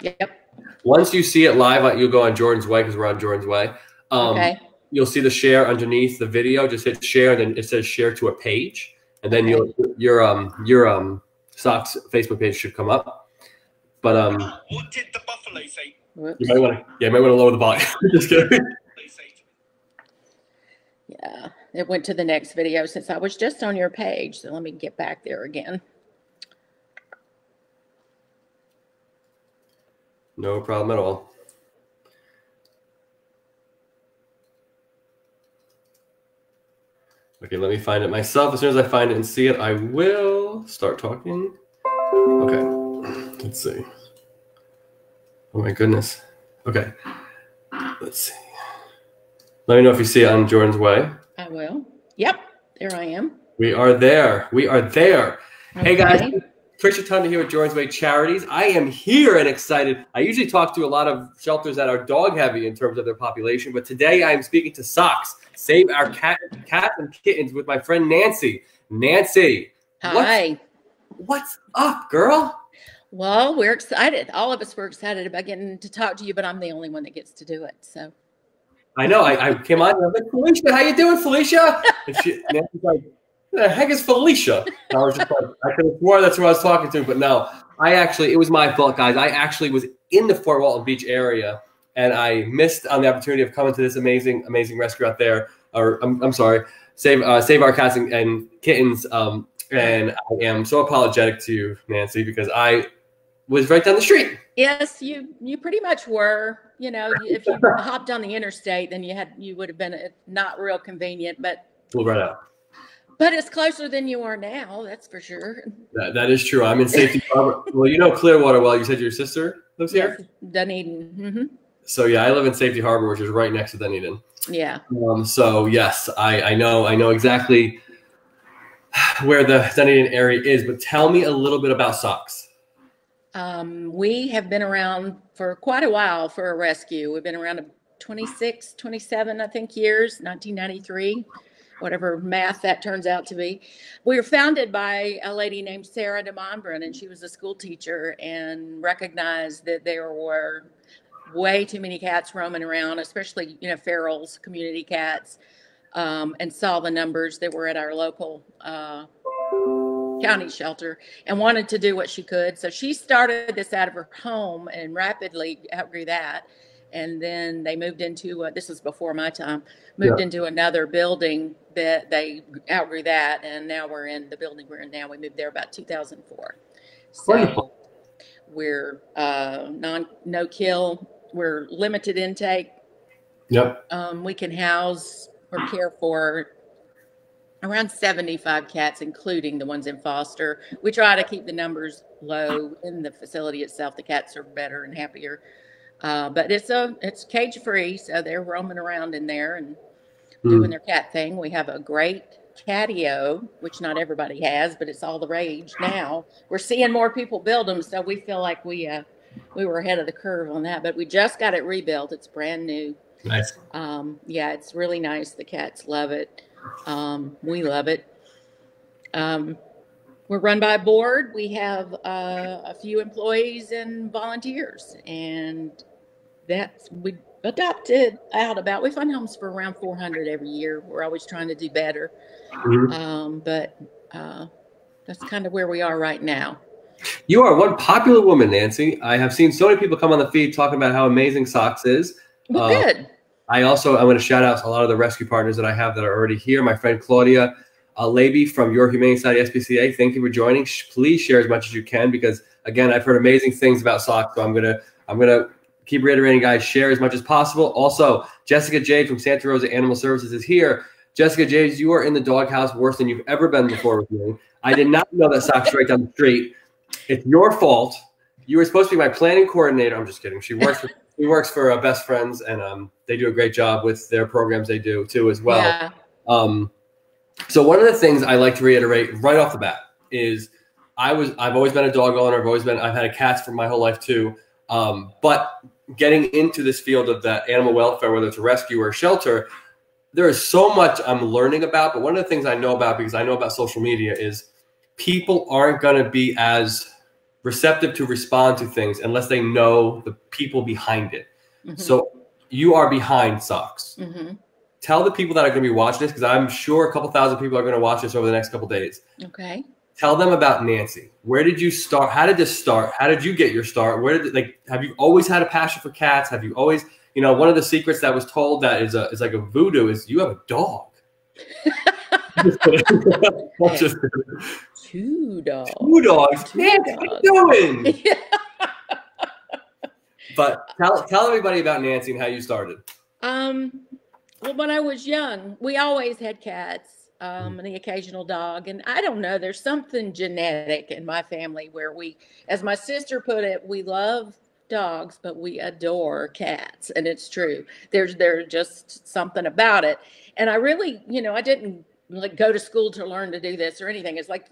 Yep. Once you see it live, you'll go on Jordan's Way because we're on Jordan's Way. Okay. You'll see the share underneath the video. Just hit share, and then it says share to a page, and then your Socks Facebook page should come up. But what did the buffalo say? You might want to lower the volume. Just kidding. Yeah, it went to the next video since I was just on your page. So let me get back there again. No problem at all. Okay, let me find it myself. As soon as I find it and see it, I will start talking. Okay, let's see. Oh my goodness. Okay, let's see. Let me know if you see it on Jordan's Way. I will. Yep, there I am. We are there. We are there. Okay. Hey guys, Kristopher Rotonda here with Jordan's Way Charities. I am here and excited. I usually talk to a lot of shelters that are dog heavy in terms of their population, but today I am speaking to Socks, Save Our Cats and Kittens, with my friend Nancy. Nancy. Hi. What's up, girl? Well, we're excited. All of us were excited about getting to talk to you, but I'm the only one that gets to do it. So I know. I came on and I was like, Felicia, how you doing, Felicia? And Nancy's like, who the heck is Felicia? And I was just like, I could have sworn that's who I was talking to, but no. It was my fault, guys. I actually was in the Fort Walton Beach area, and I missed on the opportunity of coming to this amazing rescue out there. Or I'm sorry, Save Our Cats and Kittens. And I am so apologetic to you, Nancy, because I was right down the street. Yes, you pretty much were. You know, if you hopped on the interstate, then you would have been not real convenient, but We'll right out. But it's closer than you are now, that's for sure. That is true. I'm in Safety Harbor. Well, you know Clearwater well. You said your sister lives here? Yes, Dunedin. Mm-hmm. So, yeah, I live in Safety Harbor, which is right next to Dunedin. Yeah. So, yes, I know exactly where the Dunedin area is. But tell me a little bit about Socks. We have been around for quite a while for a rescue. We've been around 26, 27, I think, years, 1993. Whatever math that turns out to be. We were founded by a lady named Sarah DeMonbran, and she was a school teacher and recognized that there were way too many cats roaming around, especially, ferals, community cats, and saw the numbers that were at our local county shelter and wanted to do what she could. So she started this out of her home and rapidly outgrew that. And then they moved into, this was before my time, into another building that they outgrew that. And now we're in the building we're in now. We moved there about 2004. So Wonderful. We're no kill. We're limited intake. Yep. We can house or care for around 75 cats, including the ones in foster. We try to keep the numbers low in the facility itself. The cats are better and happier. But it's cage free, so they're roaming around in there and doing their cat thing. We have a great catio, which not everybody has, but it's all the rage now. We're seeing more people build them, so we feel like we were ahead of the curve on that. But we just got it rebuilt. It's brand new. Nice. Yeah, it's really nice. The cats love it. We love it. We're run by a board. We have a few employees and volunteers, and we adopted out we find homes for around 400 every year. We're always trying to do better. But that's kind of where we are right now. You are one popular woman, Nancy. I have seen so many people come on the feed talking about how amazing Socks is. Well, good. I want to shout out a lot of the rescue partners that I have that are already here. My friend Claudia Levy from Your Humane Society SPCA, thank you for joining. Please share as much as you can, because again, I've heard amazing things about Socks. So I'm gonna keep reiterating, guys, share as much as possible. Also, Jessica Jade from Santa Rosa Animal Services is here. Jessica Jade, you are in the doghouse worse than you've ever been before with me. I did not know that Socks right down the street. It's your fault. You were supposed to be my planning coordinator. I'm just kidding. She works for Best Friends, and they do a great job with their programs they do too as well. Yeah. So one of the things I like to reiterate right off the bat is I've always been a dog owner. I've had cats for my whole life too. But getting into this field of the animal welfare, whether it's a rescue or a shelter, there is so much I'm learning about. But one of the things I know about, because I know about social media, is people aren't going to be as receptive to respond to things unless they know the people behind it. Mm-hmm. So you are behind Socks. Mm-hmm. Tell the people that are going to be watching this, because I'm sure a couple thousand people are going to watch this over the next couple days. Okay. Tell them about Nancy. Where did you start? How did this start? How did you get your start? Where did have you always had a passion for cats? Have you always, one of the secrets that was told that is like a voodoo is you have a dog. Just Two dogs. Two dogs. Nancy, what are you doing? Yeah. But tell everybody about Nancy and how you started. Well, when I was young, we always had cats, and the occasional dog. And I don't know, there's something genetic in my family where we, as my sister put it, we love dogs, but we adore cats. And it's true. There's just something about it. And I really, I didn't go to school to learn to do this or anything. It's like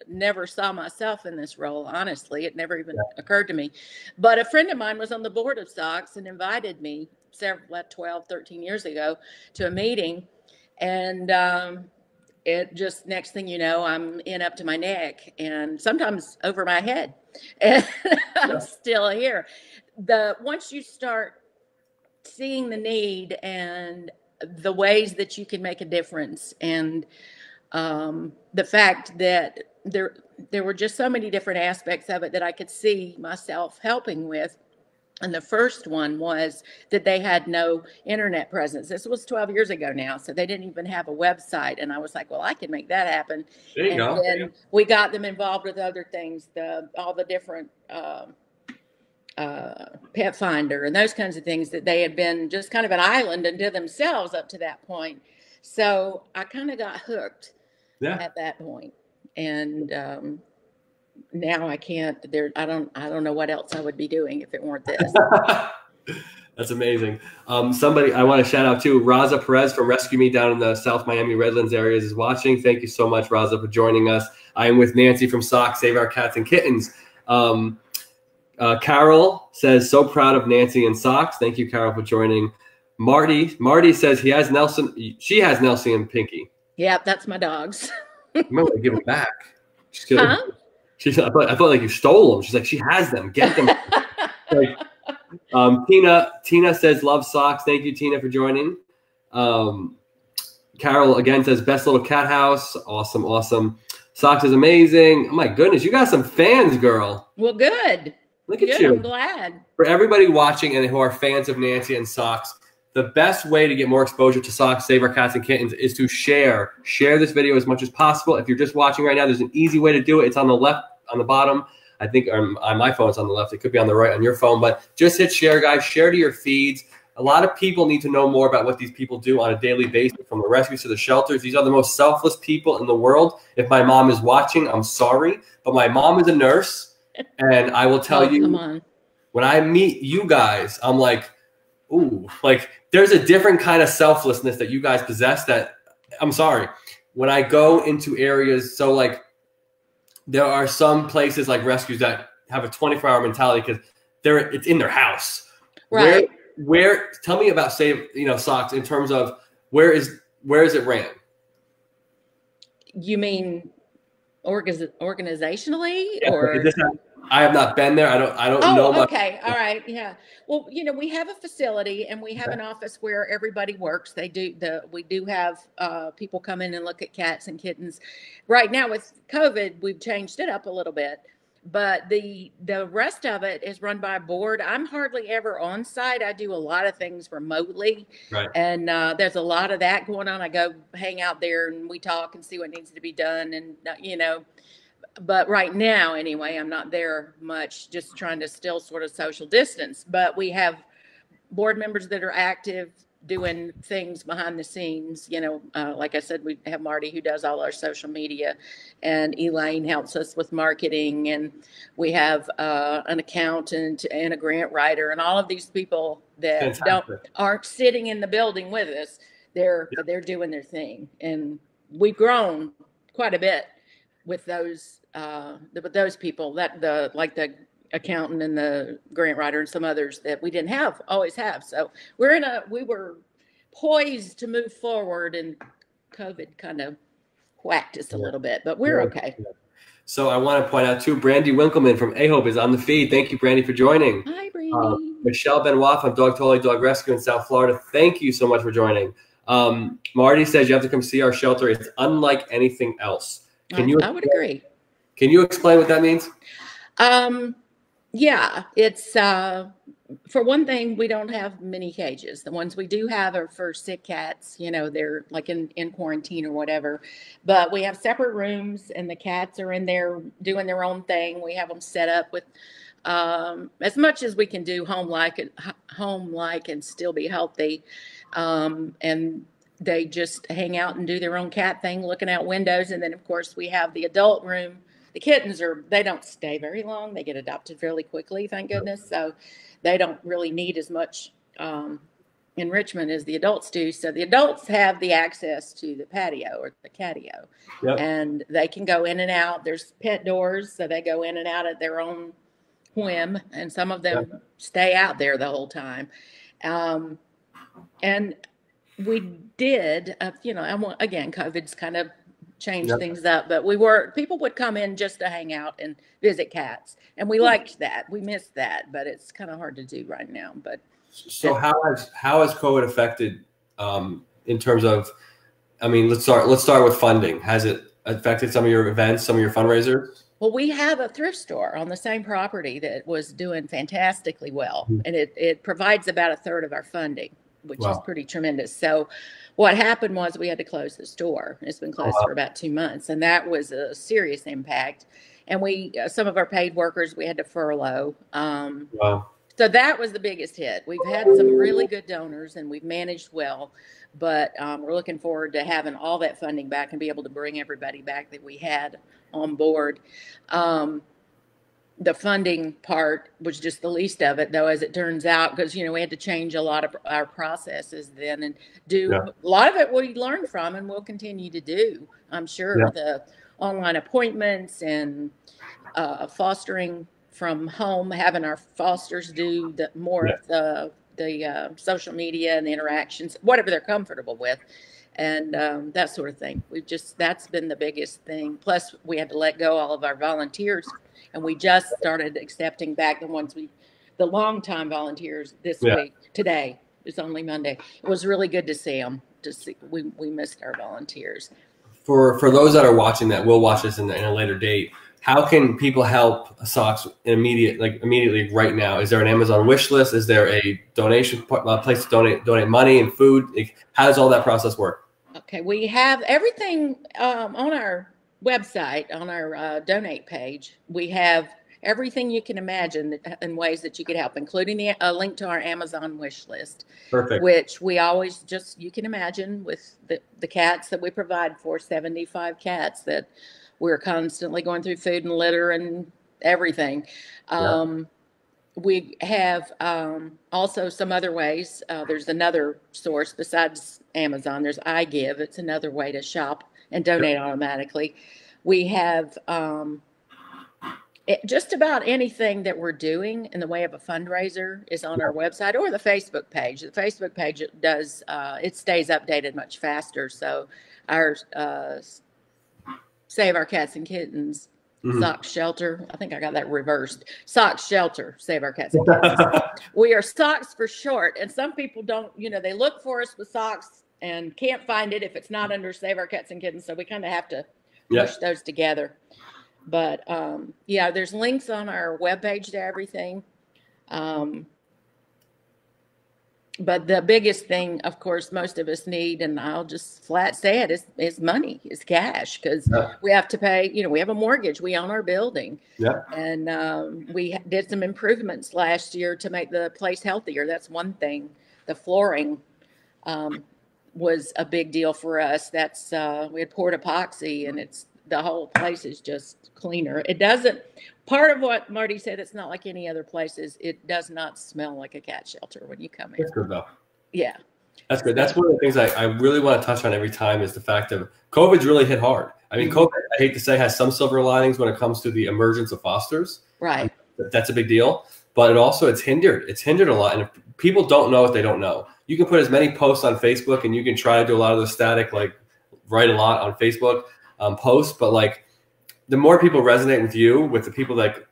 never saw myself in this role. Honestly, it never even occurred to me. But a friend of mine was on the board of Socks and invited me 12, 13 years ago to a meeting. And it just, next thing you know, I'm in up to my neck and sometimes over my head. And I'm still here. Once you start seeing the need and the ways that you can make a difference, and the fact that there were just so many different aspects of it that I could see myself helping with. And the first one was that they had no internet presence. This was 12 years ago now, so they didn't even have a website. And I was like, well, I can make that happen. There you go. Then we got them involved with other things, all the different Pet Finder and those kinds of things that they had been just kind of an island unto themselves up to that point. So I kind of got hooked at that point. And now I can't. I don't know what else I would be doing if it weren't this. That's amazing. Somebody I want to shout out to, Raza Perez from Rescue Me down in the South Miami Redlands areas is watching. Thank you so much, Raza, for joining us. I am with Nancy from Socks, Save Our Cats and Kittens. Carol says, so proud of Nancy and Socks. Thank you, Carol, for joining. Marty says she has Nelsie and Pinky. Yeah, that's my dogs. You might want to give them back. Just kidding. Huh? I felt like you stole them. She's like, she has them. Get them. Tina says, love Socks. Thank you, Tina, for joining. Carol again says, best little cat house. Awesome. Socks is amazing. Oh my goodness, you got some fans, girl. Well, good. Look at you. I'm glad. For everybody watching and who are fans of Nancy and Socks, the best way to get more exposure to Socks, Save Our Cats and Kittens is to share this video as much as possible. If you're just watching right now, there's an easy way to do it. It's on the left, on the bottom. I think on my phone it's on the left. It could be on the right on your phone, but just hit share, guys. Share to your feeds. A lot of people need to know more about what these people do on a daily basis, from the rescues to the shelters. These are the most selfless people in the world. If my mom is watching, I'm sorry, but my mom is a nurse, and I will tell you, when I meet you guys, I'm like, ooh, like there's a different kind of selflessness that you guys possess that, I'm sorry, when I go into areas, so like there are some places like rescues that have a 24-hour mentality because it's in their house. Right. Where tell me about Socks in terms of where is it ran? You mean organizationally, yeah, or? I have not been there. I don't know much. Okay. All right. Yeah. Well, we have a facility and we have an office where everybody works. We do have people come in and look at cats and kittens. Right now with COVID, we've changed it up a little bit, but the rest of it is run by a board. I'm hardly ever on site. I do a lot of things remotely. Right. And there's a lot of that going on. I go hang out there and we talk and see what needs to be done. And, but right now, anyway, I'm not there much, just trying to still sort of social distance. But we have board members that are active doing things behind the scenes. Like I said, we have Marty who does all our social media, and Elaine helps us with marketing. And we have an accountant and a grant writer, and all of these people that aren't sitting in the building with us. They're doing their thing. And we've grown quite a bit with those people, like the accountant and the grant writer and some others that we didn't always have. So we were poised to move forward, and COVID kind of whacked us a little bit, but we're okay. So I want to point out too, Brandy Winkleman from A-Hope is on the feed. Thank you, Brandy, for joining. Hi, Brandy. Michelle Benoit from Dog Totally Dog Rescue in South Florida. Thank you so much for joining. Marty says you have to come see our shelter. It's unlike anything else. I would agree. Can you explain what that means? Yeah, it's for one thing, we don't have many cages. The ones we do have are for sick cats. You know, they're like in quarantine or whatever. But we have separate rooms, and the cats are in there doing their own thing. We have them set up with as much as we can do home-like and still be healthy. And they just hang out and do their own cat thing, looking out windows. And then, of course, we have the adult room. The kittens they don't stay very long. They get adopted fairly quickly, thank goodness. So they don't really need as much enrichment as the adults do. So the adults have the access to the patio or the catio. Yep. And they can go in and out. There's pet doors, so they go in and out at their own whim. And some of them stay out there the whole time. And we did, again, COVID's kind of changed things up, but people would come in just to hang out and visit cats, and we liked that. We missed that, but it's kind of hard to do right now. But so how has COVID affected in terms of, I mean, let's start with funding. Has it affected some of your events, some of your fundraisers? Well, we have a thrift store on the same property that was doing fantastically well, and it provides about a third of our funding, which is pretty tremendous. So what happened was we had to close the store. It's been closed for about 2 months, and that was a serious impact. And some of our paid workers, we had to furlough. So that was the biggest hit. We've had some really good donors, and we've managed well, but we're looking forward to having all that funding back and be able to bring everybody back that we had on board. The funding part was just the least of it, though, as it turns out, because, we had to change a lot of our processes then and do a lot of it we learned from and we'll continue to do. I'm sure the online appointments and fostering from home, having our fosters do more of the social media and the interactions, whatever they're comfortable with. And that sort of thing. That's been the biggest thing. Plus, we had to let go all of our volunteers, and we just started accepting back the longtime volunteers this week. Today, it's only Monday. It was really good to see them. We missed our volunteers. For those that are watching that, will watch this in a later date. How can people help Socks immediately right now? Is there an Amazon wish list? Is there a donation place to donate money and food? How does all that process work? Okay, we have everything on our website, on our donate page. We have everything you can imagine in ways that you could help, including a link to our Amazon wish list. Perfect. Which we always you can imagine with the cats that we provide for, 75 cats that we're constantly going through food and litter and everything. We have also some other ways. There's another source besides Amazon. There's iGive. It's another way to shop and donate automatically. We have just about anything that we're doing in the way of a fundraiser is on our website or the Facebook page. The Facebook page it stays updated much faster. So our Save Our Cats and Kittens Sock Shelter. I think I got that reversed. Sock Shelter, Save Our Cats and Kittens. We are Socks for short. And some people don't, they look for us with socks and can't find it if it's not under Save Our Cats and Kittens. So we kind of have to push those together. But there's links on our webpage to everything. But the biggest thing, of course, most of us need, and I'll just flat say it, is money, is cash, because we have to pay, we have a mortgage. We own our building. Yeah. And we did some improvements last year to make the place healthier. That's one thing. The flooring was a big deal for us. That's we had poured epoxy, and the whole place is just cleaner. It doesn't, part of what Marty said, it's not like any other places. It does not smell like a cat shelter when you come in. That's good though. Yeah. That's good. That's one of the things I really want to touch on every time is the fact of COVID's really hit hard. I mean, COVID, I hate to say, has some silver linings when it comes to the emergence of fosters. Right. That's a big deal. But it's hindered a lot. And if people don't know what they don't know. You can put as many posts on Facebook, and you can try to do a lot of the static, write a lot on Facebook posts, but the more people resonate with you, with the people that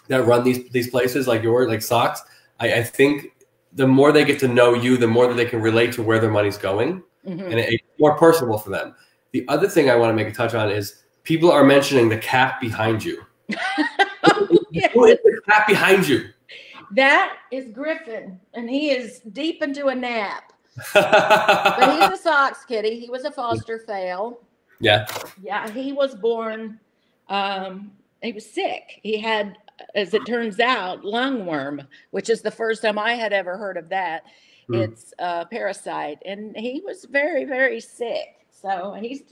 run these places like yours, like Socks, I think the more they get to know you, the more that they can relate to where their money's going, and it's more personable for them. The other thing I want to make a touch on is people are mentioning the cat behind you. Yes. Who is the cat behind you? That is Griffin, and he is deep into a nap. But he's a Socks kitty. He was a foster fail. Yeah. Yeah, he was born, he was sick. He had, as it turns out, lungworm, which is the first time I had ever heard of that. It's a parasite, and he was very, very sick. So he's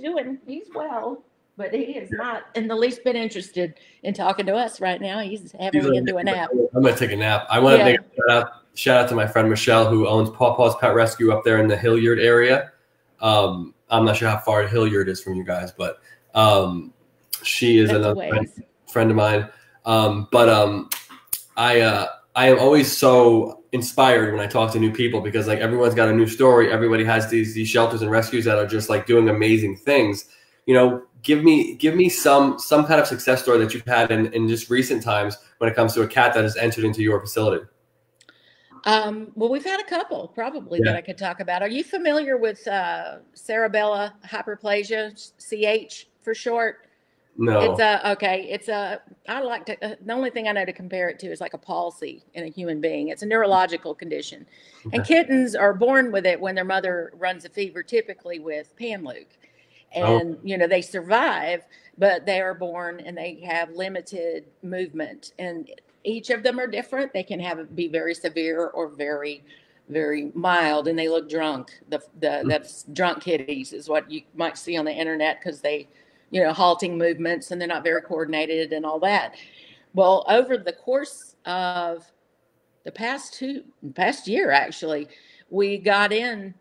well, but he is not in the least bit interested in talking to us right now. He's heavily into a nap. I'm going to take a nap. I want to make a shout out to my friend Michelle, who owns Paw Paw's Pet Rescue up there in the Hilliard area. I'm not sure how far Hilliard is from you guys, but she is another friend of mine. I am always so inspired when I talk to new people, because like everyone's got a new story. Everybody has these shelters and rescues that are just like doing amazing things. You know, give me some kind of success story that you've had in just recent times when it comes to a cat that has entered into your facility. Well, we've had a couple probably that I could talk about. Are you familiar with cerebellar hyperplasia, CH for short? No. I like to, the only thing I know to compare it to is like a palsy in a human being. It's a neurological condition. Okay. And kittens are born with it when their mother runs a fever, typically with Panluke. And, you know, they survive, but they are born and they have limited movement. And each of them are different. They can be very severe or very, very mild, and they look drunk. That's drunk kitties is what you might see on the internet, because they, you know, halting movements, and they're not very coordinated and all that. Well, over the course of the past year, actually, we got in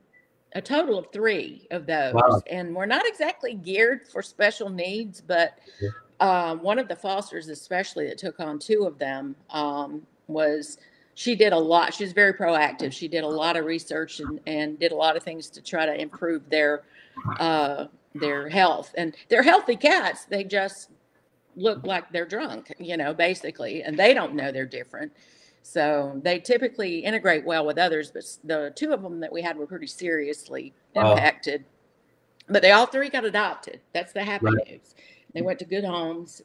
a total of 3 of those. Wow. And we're not exactly geared for special needs, but one of the fosters, especially, that took on 2 of them, she did a lot. She was very proactive. She did a lot of research and did a lot of things to try to improve their health. And they're healthy cats. They just look like they're drunk, you know, basically, and they don't know they're different. So they typically integrate well with others, but the 2 of them that we had were pretty seriously impacted. But they all 3 got adopted. That's the happy news. They went to good homes.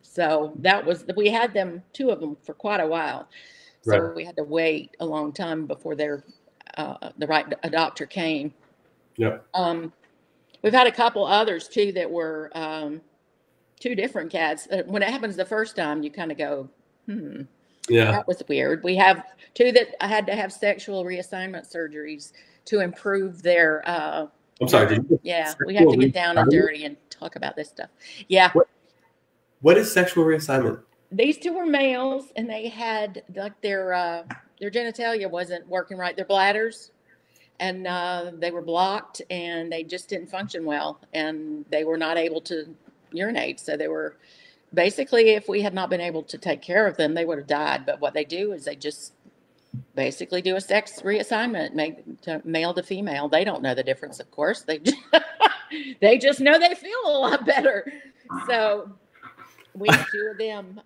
So that was, we had them, 2 of them, for quite a while. So we had to wait a long time before the right adopter came. Yeah. We've had a couple others too that were 2 different cats. When it happens the first time, you kind of go, yeah, that was weird. We have 2 that had to have sexual reassignment surgeries to improve their. I'm sorry. Yeah, we have to get down and dirty and talk about this stuff. Yeah. What is sexual reassignment? These 2 were males, and they had like their genitalia wasn't working right. Their bladders. And they were blocked, and they just didn't function well, and they were not able to urinate. So they were basically, if we had not been able to take care of them, they would have died. But what they do is they just basically do a sex reassignment, male to female. They don't know the difference, of course. They just know they feel a lot better. So we have 2 of them.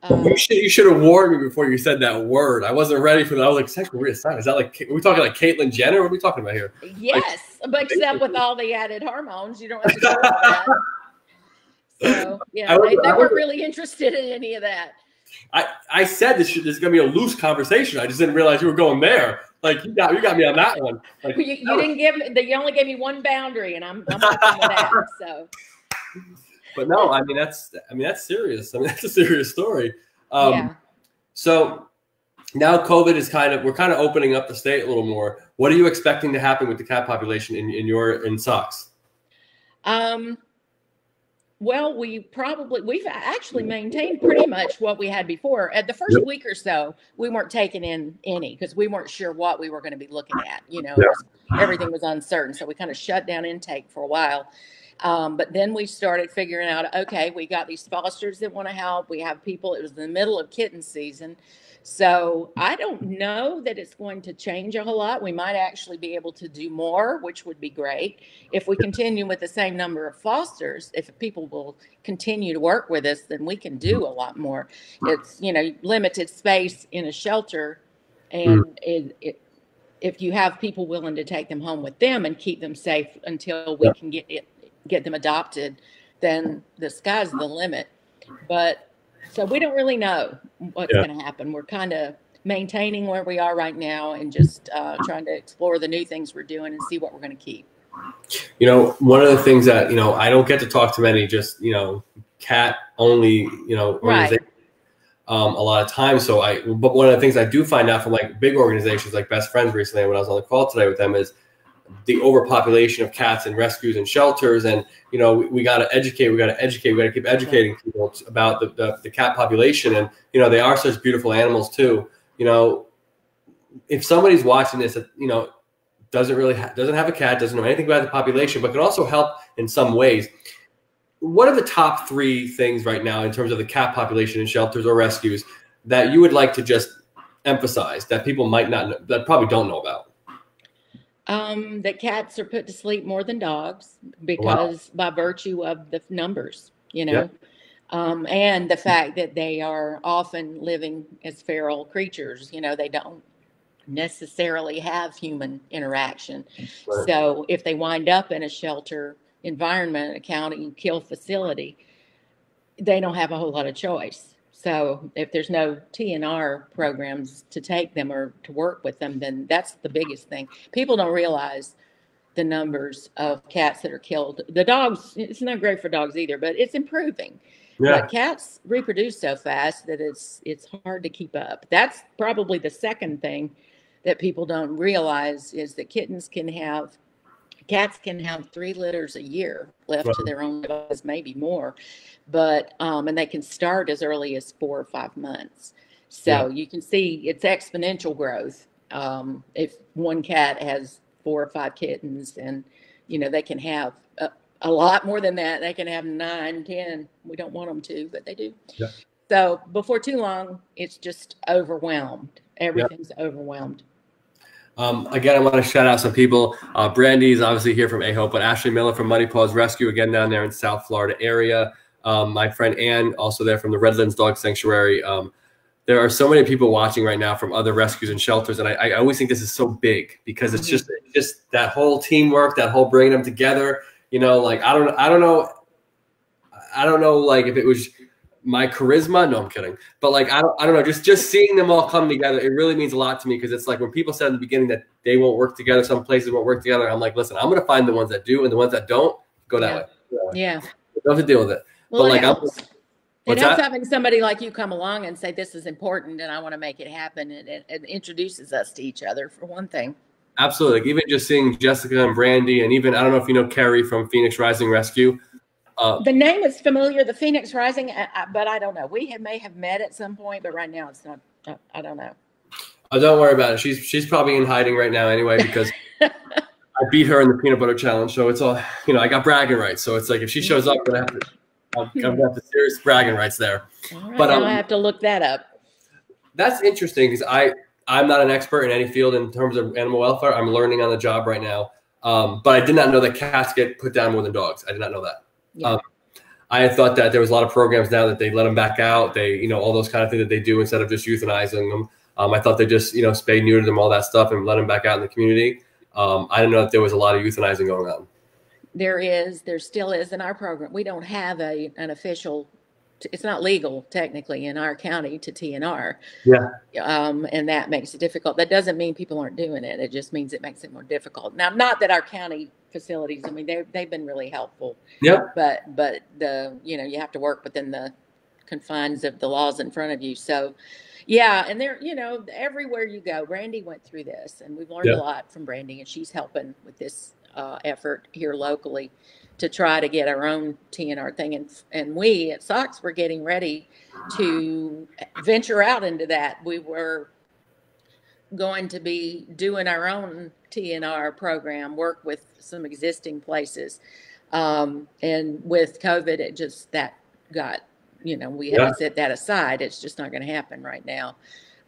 You should have warned me before you said that word. I wasn't ready for that. I was like, sexual reassignment. Is that like, are we talking like Caitlyn Jenner? What are we talking about here? Yes, but except with all the added hormones, you don't have to do all that. So, yeah, they weren't really interested in any of that. I said this is going to be a loose conversation. I just didn't realize you were going there. Like, you got me on that one. Like, you didn't give me, you only gave me one boundary, and I'm working with that. So. But no, I mean that's serious. I mean, that's a serious story. So now COVID is we're kind of opening up the state a little more. What are you expecting to happen with the cat population in Socks? Well, we've actually maintained pretty much what we had before. At the first week or so, we weren't taking in any, because we weren't sure what we were going to be looking at. You know, everything was uncertain. So we kind of shut down intake for a while. But then we started figuring out, okay, we got these fosters that want to help. We have people, it was in the middle of kitten season. So I don't know that it's going to change a whole lot. We might actually be able to do more, which would be great. If we continue with the same number of fosters, if people will continue to work with us, then we can do a lot more. It's, limited space in a shelter, and if you have people willing to take them home with them and keep them safe until we can get them adopted, then the sky's the limit. But so we don't really know what's going to happen. We're kind of maintaining where we are right now and just trying to explore the new things we're doing and see what we're going to keep. One of the things that, I don't get to talk to many just, cat only, organizations a lot of times. But one of the things I do find out from like big organizations like Best Friends recently, when I was on the call today with them, is the overpopulation of cats and rescues and shelters. And, we got to educate, we got to keep educating people about the cat population. And, they are such beautiful animals too. If somebody's watching this, doesn't have a cat, doesn't know anything about the population, but can also help in some ways. What are the top 3 things right now in terms of the cat population in shelters or rescues that you would like to just emphasize that people might not know, that probably don't know about? That cats are put to sleep more than dogs because by virtue of the numbers, and the fact that they are often living as feral creatures. They don't necessarily have human interaction. Right. So if they wind up in a shelter environment, a county kill facility, they don't have a whole lot of choice. So if there's no TNR programs to take them or to work with them, then that's the biggest thing. People don't realize the numbers of cats that are killed. The dogs, it's not great for dogs either, but it's improving. Yeah. But cats reproduce so fast that it's hard to keep up. That's probably the second thing that people don't realize is that cats can have 3 litters a year left to their own devices, maybe more. But, and they can start as early as 4 or 5 months. So you can see it's exponential growth. If one cat has 4 or 5 kittens, and, they can have a lot more than that. They can have 9, 10. We don't want them to, but they do. Yeah. So before too long, it's just overwhelmed. Everything's overwhelmed. Again, I want to shout out some people. Brandy is obviously here from AHO, but Ashley Miller from Muddy Paws Rescue, again, down there in South Florida area. My friend Ann, also there from the Redlands Dog Sanctuary. There are so many people watching right now from other rescues and shelters. And I always think this is so big because it's just that whole teamwork, that whole bringing them together. Like, I don't know, like if it was my charisma. No, I'm kidding. But like, I don't know, just seeing them all come together, it really means a lot to me, because it's like when people said in the beginning that they won't work together, some places won't work together. I'm like, listen, I'm going to find the ones that do, and the ones that don't go that way. Yeah. Don't have to deal with it. Well, but like, it helps having somebody like you come along and say, this is important and I want to make it happen. It introduces us to each other, for one thing. Absolutely. Like, even just seeing Jessica and Brandy, and even, I don't know if you know Carrie from Phoenix Rising Rescue. The name is familiar, the Phoenix Rising, but I don't know. We may have met at some point, but right now it's not. I don't know. Oh, don't worry about it. She's probably in hiding right now anyway, because I beat her in the peanut butter challenge. So it's all, I got bragging rights. So it's like, if she shows up, I'm gonna have the serious bragging rights there. All right, but I have to look that up. That's interesting, because I'm not an expert in any field in terms of animal welfare. I'm learning on the job right now. But I did not know that cats get put down more than dogs. I did not know that. Yeah. I thought that there was a lot of programs now that they let them back out. They, all those kind of things that they do instead of just euthanizing them. I thought they just, spay, neuter them, all that stuff, and let them back out in the community. I didn't know that there was a lot of euthanizing going on. There still is in our program. We don't have an official, it's not legal technically in our county to TNR. Yeah. And that makes it difficult. That doesn't mean people aren't doing it. It just means it makes it more difficult. Now, not that our county facilities, I mean, they've been really helpful. Yeah. But you have to work within the confines of the laws in front of you. So, yeah. And there, everywhere you go, Brandy went through this, and we've learned a lot from Brandy, and she's helping with this effort here locally to try to get our own TNR thing. And we at SOX were getting ready to venture out into that. We were going to be doing our own TNR program, work with some existing places. And with COVID, it just, that got, we had to set that aside. It's just not going to happen right now.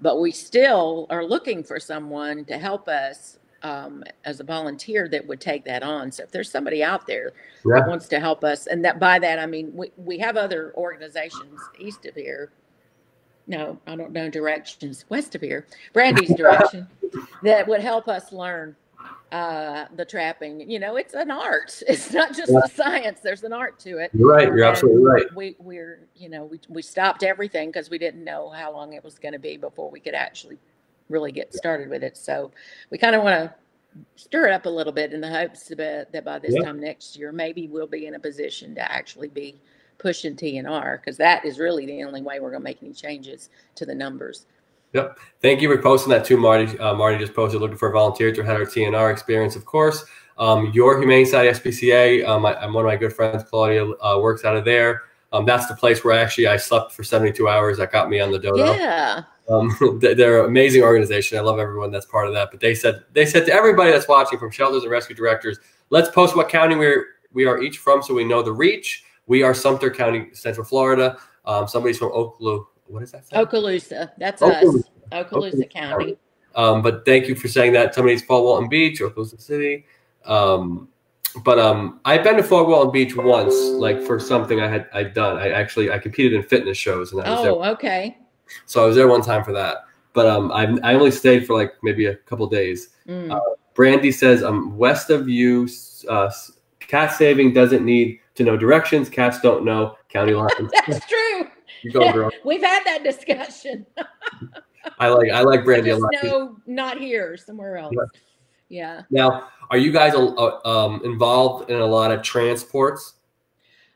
But we still are looking for someone to help us as a volunteer that would take that on. So if there's somebody out there that wants to help us, and that by that I mean we have other organizations east of here. No, I don't know directions west of here. Brandy's direction that would help us learn the trapping. It's an art. It's not just a science. There's an art to it. You're right. You're absolutely right. We stopped everything because we didn't know how long it was going to be before we could actually really get started with it. So we kind of want to stir it up a little bit in the hopes that by this time next year, maybe we'll be in a position to actually be pushing TNR, because that is really the only way we're going to make any changes to the numbers. Yep. Thank you for posting that too, Marty. Marty just posted looking for a volunteer to head our TNR experience, of course. Your Humane Society SPCA, I'm one of my good friends, Claudia, works out of there. That's the place where I slept for 72 hours. That got me on the dodo. Yeah. They're an amazing organization. I love everyone that's part of that. But they said to everybody that's watching, from shelters and rescue directors, let's post what county we are each from so we know the reach. We are Sumter County, Central Florida. Somebody's from Okaloosa. What is that? Okaloosa. That's us. Okaloosa County. But thank you for saying that. Somebody's Fort Walton Beach, Okaloosa City. But I've been to Fort Walton Beach once, like for something I'd done. I competed in fitness shows, and I was there. Okay. So I was there one time for that. But I only stayed for like maybe a couple days. Brandy says, west of you, cat saving doesn't need to know directions. Cats don't know county lines. That's true. You go, girl. We've had that discussion. I like Brandy a lot. No, not here, somewhere else. Yeah. Now, are you guys involved in a lot of transports?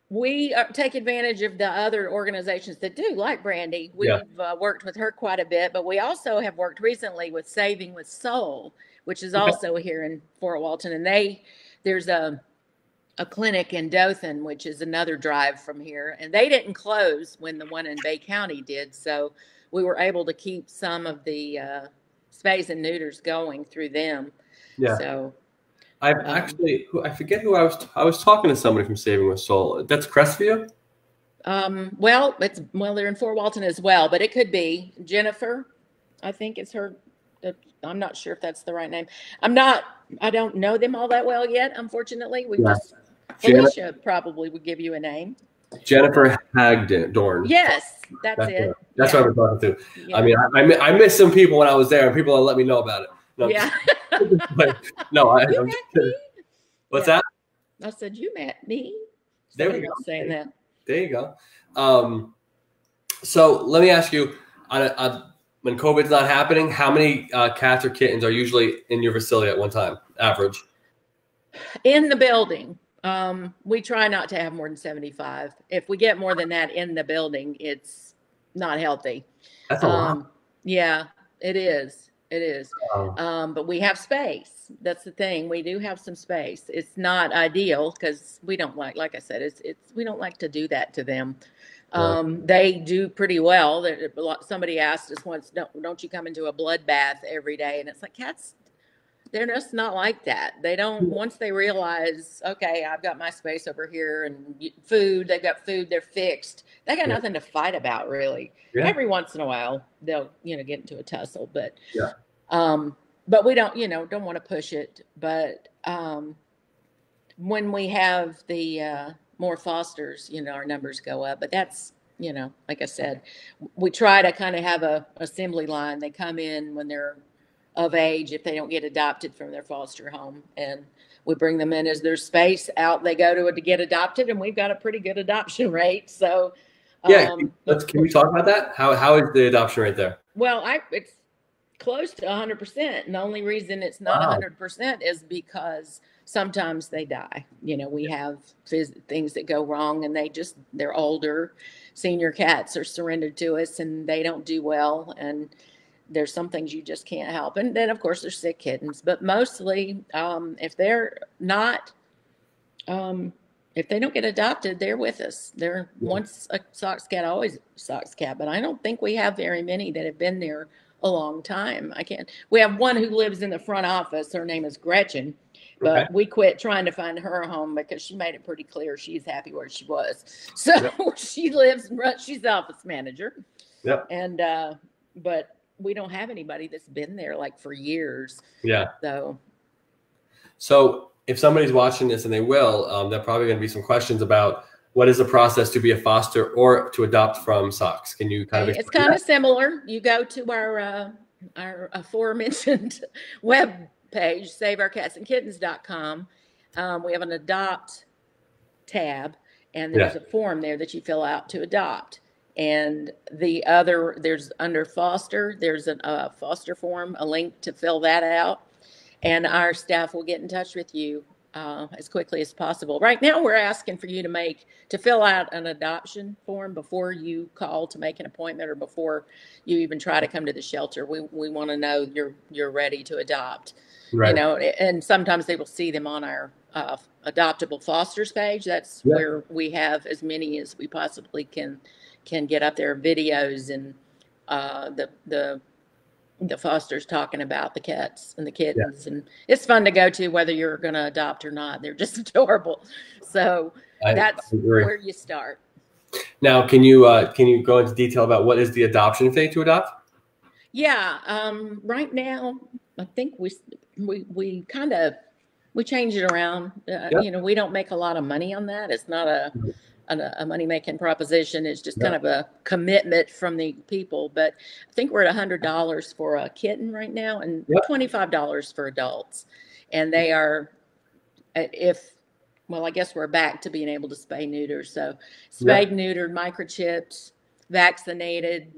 We take advantage of the other organizations that do, like Brandy. We've worked with her quite a bit, but we also have worked recently with Saving with Soul, which is also here in Fort Walton. And there's a clinic in Dothan, which is another drive from here. And they didn't close when the one in Bay County did. So we were able to keep some of the spays and neuters going through them. Yeah. So I forget who I was talking to somebody from Saving with Soul. That's Crestview? Well, they're in Fort Walton as well, but it could be Jennifer. I think it's her. I'm not sure if that's the right name. I don't know them all that well yet, unfortunately. Felicia probably would give you a name. Jennifer Hagdorn. Yes, that's it. That's what I'm talking to. Yeah. I mean, I missed some people when I was there, and people let me know about it. No, yeah. No, I'm just kidding. What's that? I said, you met me. There we go. Saying that. There you go. So let me ask you, when COVID's not happening, how many cats or kittens are usually in your facility at one time, average? In the building, we try not to have more than 75. If we get more than that in the building, it's not healthy. That's a lot. Yeah, it is. It is. Oh. But we have space. That's the thing. We do have some space. It's not ideal because we don't like I said, we don't like to do that to them. They do pretty well. Somebody asked us once, don't you come into a bloodbath every day? And it's like, cats, they're just not like that. They don't, once they realize, okay, I've got my space over here and food, they've got food, they're fixed. They got nothing to fight about, really. Yeah. Every once in a while, they'll, get into a tussle, but we don't want to push it. But when we have the more fosters, our numbers go up. But that's, like I said, we try to kind of have a assembly line. They come in when they're of age, if they don't get adopted from their foster home, and we bring them in as there's space out. They go to get adopted, and we've got a pretty good adoption rate. So can we talk about that? How is the adoption rate there? Well, it's close to 100%. And the only reason it's not 100% is because sometimes they die. We have things that go wrong, and they're older. Senior cats are surrendered to us, and they don't do well. And there's some things you just can't help. And then, of course, there's sick kittens. But mostly, if they're not, if they don't get adopted, they're with us. They're once a Sox cat, always a Sox cat. But I don't think we have very many that have been there a long time. We have one who lives in the front office. Her name is Gretchen, but we quit trying to find her a home because she made it pretty clear she's happy where she was. So she lives and runs, she's the office manager. Yep. And, but we don't have anybody that's been there like for years. Yeah. So if somebody's watching this, and they will, there are probably going to be some questions about what is the process to be a foster or to adopt from SOCS. Can you kind of it's kind of similar. You go to our aforementioned web page, saveourcatsandkittens.com. We have an adopt tab, and there's a form there that you fill out to adopt. And there's under foster, there's a foster form, a link to fill that out. And our staff will get in touch with you as quickly as possible. Right now, we're asking for you to fill out an adoption form before you call to make an appointment or before you even try to come to the shelter. We want to know you're ready to adopt. Right. You know, and sometimes they will see them on our adoptable fosters page. That's where we have as many as we possibly can get up there, videos and the fosters talking about the cats and the kittens, and it's fun to go to whether you're going to adopt or not. They're just adorable. So that's where you start. Now, can you go into detail about what is the adoption fee to adopt? Yeah, right now I think we change it around. You know, we don't make a lot of money on that. It's not a money-making proposition. It's just kind of a commitment from the people. But I think we're at $100 for a kitten right now and $25 for adults. And they are, I guess we're back to being able to spay neuter. So spayed, neutered, microchipped, vaccinated,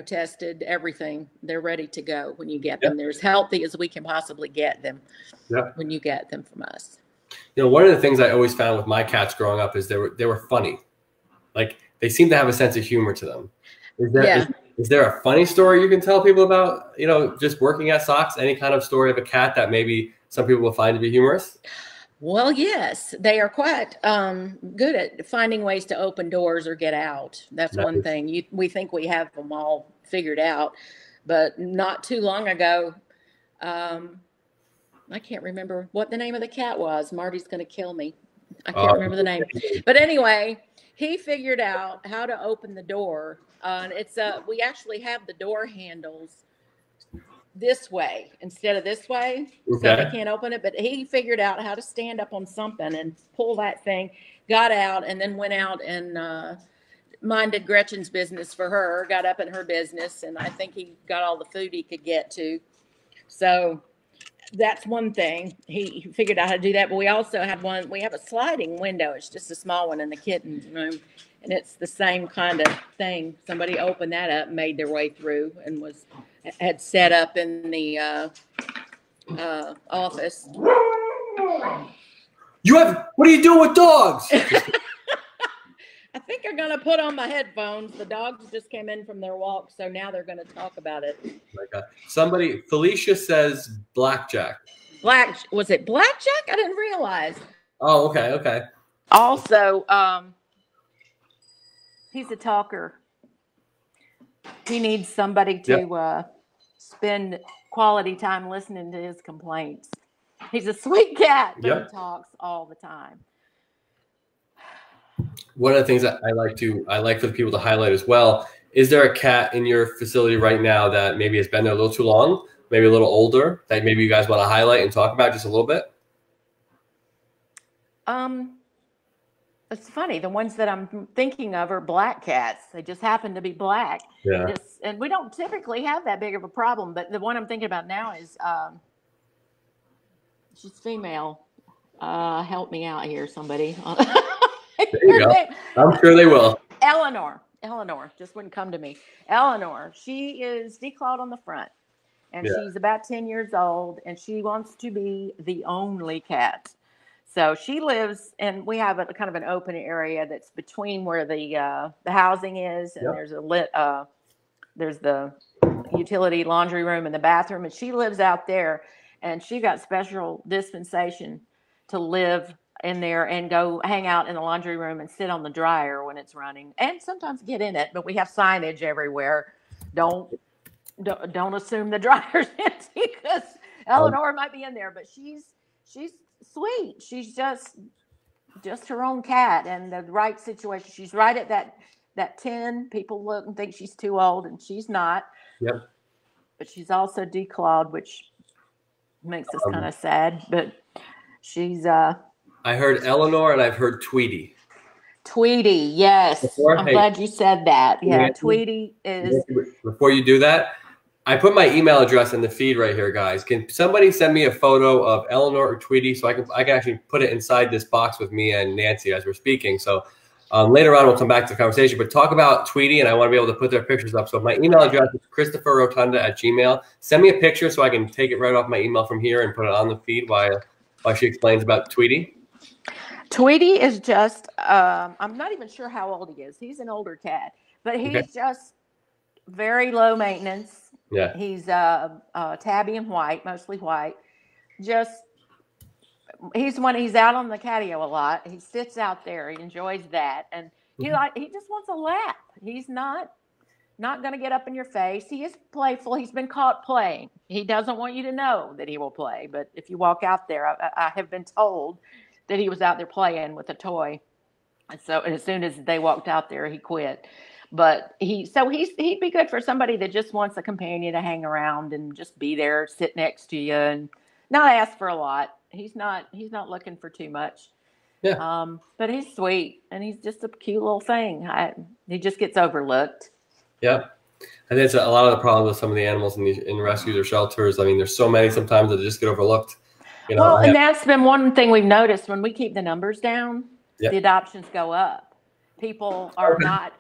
tested, everything. They're ready to go when you get them. They're as healthy as we can possibly get them when you get them from us. You know, one of the things I always found with my cats growing up is they were funny. Like, they seem to have a sense of humor to them. Is there a funny story you can tell people about, you know, just working at SOCS? Any kind of story of a cat that maybe some people will find to be humorous? Well, yes, they are quite good at finding ways to open doors or get out. That's one thing. We think we have them all figured out, but not too long ago, I can't remember what the name of the cat was. Marty's going to kill me. I can't remember the name. But anyway, he figured out how to open the door. We actually have the door handles this way instead of this way. So they can't open it. But he figured out how to stand up on something and pull that thing, got out, and then went out and minded Gretchen's business for her, got up in her business. And I think he got all the food he could get to. So that's one thing. He figured out how to do that. But we also have we have a sliding window. It's just a small one in the kitten's room. And it's the same kind of thing. Somebody opened that up, made their way through, and had set up in the office. What are you doing with dogs? I think I'm going to put on my headphones. The dogs just came in from their walk, so now they're going to talk about it. Oh my God. Felicia says blackjack. Was it blackjack? I didn't realize. Oh, okay. Also, he's a talker. He needs somebody to spend quality time listening to his complaints. He's a sweet cat, but he talks all the time. One of the things that I like for the people to highlight as well, is there a cat in your facility right now that maybe has been there a little too long, maybe a little older, that maybe you guys want to highlight and talk about just a little bit? It's funny. The ones that I'm thinking of are black cats. They just happen to be black. Yeah. And we don't typically have that big of a problem, but the one I'm thinking about now is she's female. Help me out here, somebody. There you go. I'm sure they will. Eleanor just wouldn't come to me. Eleanor, she is declawed on the front, and she's about 10 years old, and she wants to be the only cat. So she lives, and we have a kind of an open area that's between where the housing is, and there's the utility laundry room and the bathroom, and she lives out there, and she got special dispensation to live in there and go hang out in the laundry room and sit on the dryer when it's running, and sometimes get in it. But we have signage everywhere don't assume the dryer's empty because Eleanor might be in there, but she's sweet. She's just her own cat and the right situation. She's right at that 10. People look and think she's too old, and she's not. Yep. But she's also declawed, which makes us kind of sad. But she's I heard Eleanor and I've heard Tweety. Tweety, yes. I'm glad you said that. Yeah, Tweety is. Before you do that, I put my email address in the feed right here, guys. Can somebody send me a photo of Eleanor or Tweety so I can actually put it inside this box with me and Nancy as we're speaking. So later on, we'll come back to the conversation. But talk about Tweety, and I want to be able to put their pictures up. So my email address is KristopherRotonda@gmail.com. Send me a picture so I can take it right off my email from here and put it on the feed while she explains about Tweety. Tweety is just, I'm not even sure how old he is. He's an older cat, but he's just very low maintenance. Yeah. He's tabby and white, mostly white. He's out on the catio a lot. He sits out there. He enjoys that, and he just wants a lap. He's not going to get up in your face. He is playful. He's been caught playing. He doesn't want you to know that he will play, but if you walk out there, I have been told that he was out there playing with a toy, and as soon as they walked out there, he quit. But he'd be good for somebody that just wants a companion to hang around and just be there, sit next to you, and not ask for a lot. He's not looking for too much. Yeah. But he's sweet, and he's just a cute little thing. He just gets overlooked. Yeah. I think it's a lot of the problems with some of the animals in rescues or shelters. I mean, there's so many sometimes that they just get overlooked. You know, and that's been one thing we've noticed when we keep the numbers down. The adoptions go up. People are not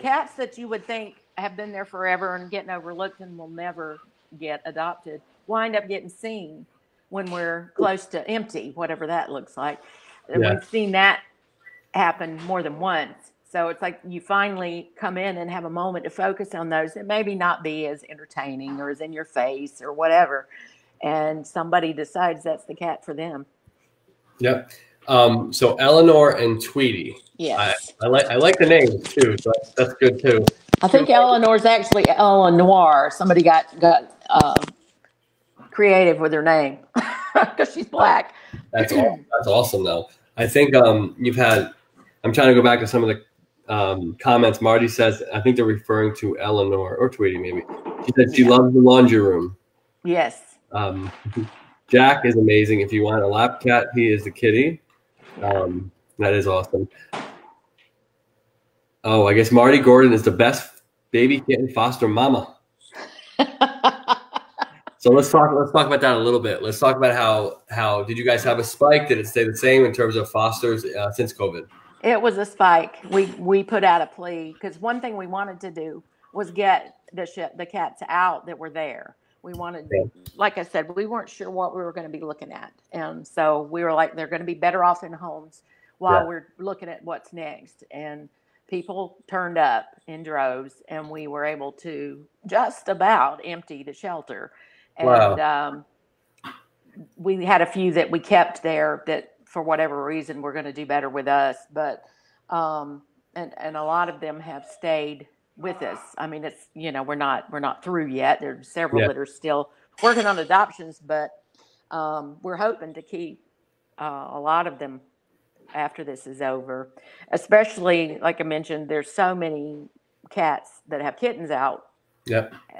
cats that you would think have been there forever and getting overlooked and will never get adopted wind up getting seen when we're close to empty, whatever that looks like. And we've seen that happen more than once. So it's like you finally come in and have a moment to focus on those that maybe not be as entertaining or as in your face or whatever. And somebody decides that's the cat for them. Yeah. So Eleanor and Tweety. Yes. I like the names too. So that's good too. I think Eleanor's actually Eleanor. Somebody got creative with her name because she's black. That's awesome though. I think you've had. I'm trying to go back to some of the comments. Marty says I think they're referring to Eleanor or Tweety maybe. She said she loves the laundry room. Yes. Jack is amazing. If you want a lap cat, he is the kitty. That is awesome. Oh, I guess Marty Gordon is the best baby kitten foster mama. So let's talk about that a little bit. Let's talk about how did you guys have a spike? Did it stay the same in terms of fosters since COVID? It was a spike. We put out a plea because one thing we wanted to do was get the cats out that were there. We wanted, like I said, we weren't sure what we were going to be looking at. And so we were like, they're going to be better off in homes while we're looking at what's next. And people turned up in droves, and we were able to just about empty the shelter. And we had a few that we kept there that for whatever reason were going to do better with us. But and a lot of them have stayed with us. I mean, it's, we're not through yet. There's several that are still working on adoptions, but we're hoping to keep a lot of them after this is over. Especially, like I mentioned, there's so many cats that have kittens out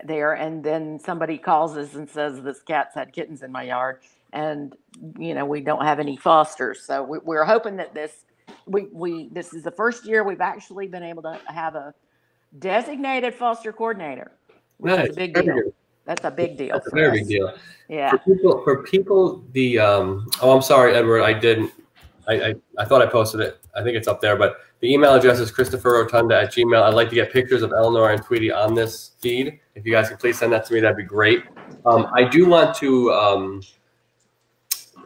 there, and then somebody calls us and says this cat's had kittens in my yard, and we don't have any fosters. So we're hoping that this is the first year we've actually been able to have a designated foster coordinator, which is a big deal. That's a big deal. That's a very big deal. Yeah. For people, the I'm sorry, Edward. I thought I posted it. I think it's up there, but the email address is KristopherRotonda@gmail.com. I'd like to get pictures of Eleanor and Tweety on this feed. If you guys can please send that to me, that'd be great. I do want to.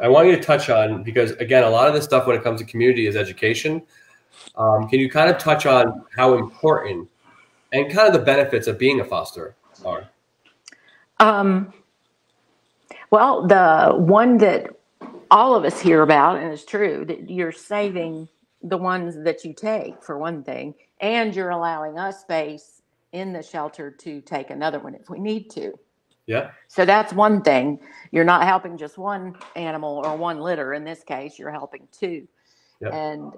I want you to touch on, because again, a lot of this stuff when it comes to community is education. Can you kind of touch on how important and kind of the benefits of being a foster are? Well, the one that all of us hear about, and it's true, that you're saving the ones that you take, for one thing, and you're allowing us space in the shelter to take another one if we need to. Yeah. So that's one thing. You're not helping just one animal or one litter. In this case, you're helping two. Yep. And